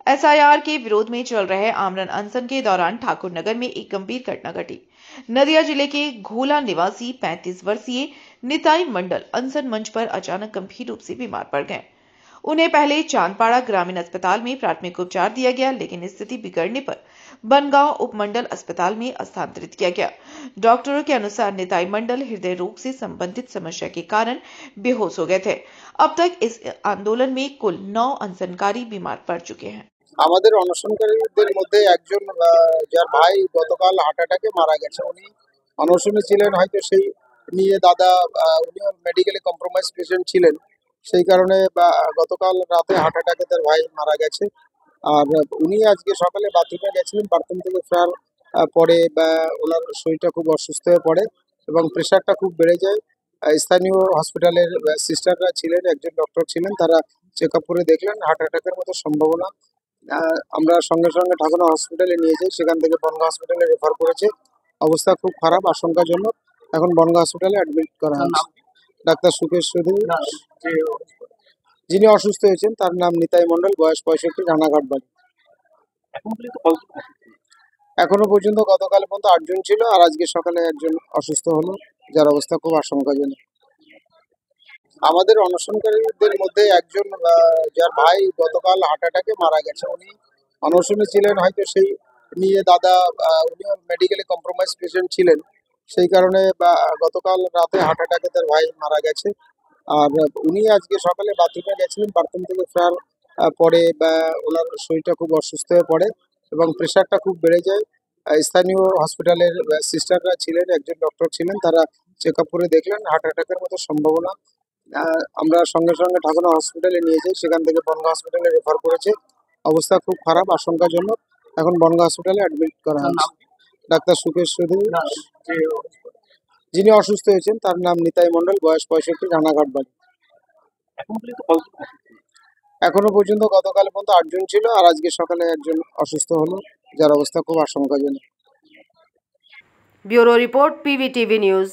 SIR के विरोध में चल रहे आमरण अनशन के दौरान ठाकुर नगर में एक गंभीर घटना घटी। नदिया जिले के घोला निवासी 35 वर्षीय निताई मंडल अनशन मंच पर अचानक गंभीर रूप से बीमार पड़ गए। उन्हें पहले चांदपाड़ा ग्रामीण अस्पताल में प्राथमिक उपचार दिया गया, लेकिन स्थिति बिगड़ने पर बनगांव उपमंडल अस्पताल में स्थानांतरित किया गया। डॉक्टरों के अनुसार निताई मंडल हृदय रोग से संबंधित समस्या के कारण बेहोश हो गए थे। अब तक इस आंदोलन में कुल 9 अनशनकारी बीमार पड़ चुके हैं। আমাদের অনশনকারীদের মধ্যে একজন যার ভাই গতকাল হার্ট অ্যাটাকে মারা গেছে। উনি অনশনে ছিলেন, হয়তো সেই নিয়ে দাদা উনিও মেডিকেলে কম্প্রোমাইজ পেশেন্ট ছিলেন, সেই কারণে গতকাল রাতে হার্ট অ্যাটাকে তার ভাই মারা গেছে। আর উনি আজকে সকালে বাথরুমে গেছিলেন, বাথরুম থেকে ফেরার পরে ওনার শরীরটা খুব অসুস্থ হয়ে পড়ে এবং প্রেশারটা খুব বেড়ে যায়। স্থানীয় হসপিটালের সিস্টাররা ছিলেন, একজন ডক্টর ছিলেন, তারা চেক আপ করে দেখলেন হার্ট অ্যাটাকের মতো সম্ভাবনা। আমরা সঙ্গে সঙ্গে ঠাকুরগাঁও হসপিটালে নিয়ে যাই, সেখান থেকে বনগাঁ হসপিটালে রেফার করেছে। অবস্থা খুব খারাপ, আশঙ্কাজনক। এখন বনগাঁ হসপিটালে অ্যাডমিট করা হয়েছে। ডাক্তার সুকেশ চৌধুরী, যিনি অসুস্থ হয়েছেন, তার নাম নিতাই মণ্ডল, বয়স 65, রানাঘাট বাড়ি। এখনো পর্যন্ত গতকাল পর্যন্ত 8 জন ছিল, আর আজকে সকালে একজন অসুস্থ হলো, যার অবস্থা খুব আশঙ্কাজনক। আমাদের অনশনকারীদের মধ্যে একজন যার ভাই গতকাল হার্ট অ্যাটাকে মারা গেছে। উনি অনশনে ছিলেন, হয়তো সেই নিয়ে দাদা উনিও মেডিকেলে কম্প্রোমাইজ পেশেন্ট ছিলেন, সেই কারণে গতকাল রাতে হার্ট অ্যাটাকে তার ভাই মারা গেছে। আর উনি আজকে সকালে বাথরুমে গেছিলেন, বাথরুম থেকে ফেরার পরে ওনার শরীরটা খুব অসুস্থ হয়ে পড়ে এবং প্রেশারটা খুব বেড়ে যায়। স্থানীয় হসপিটালের সিস্টাররা ছিলেন, একজন ডক্টর ছিলেন, তারা চেক আপ করে দেখলেন হার্ট অ্যাটাকের মতো সম্ভাবনা। আমরা সঙ্গে সঙ্গে ঠাকুরগাঁও হসপিটালে নিয়ে যাই, সেখান থেকে বনগাঁ হসপিটালে রেফার করেছে। অবস্থা খুব খারাপ, আশঙ্কাজনক। এখন বনগাঁ হসপিটালে অ্যাডমিট করা হয়েছে। ডাক্তার সুকেশ চৌধুরী, যিনি অসুস্থ হয়েছেন, তার নাম নিতাই মণ্ডল, বয়স 65, রানাঘাট বাড়ি। এখনো পর্যন্ত গতকাল পর্যন্ত 8 জন ছিল, আর আজকে সকালে একজন অসুস্থ হলো, যার অবস্থা খুব আশঙ্কাজনক। Bureau report, PVTV news.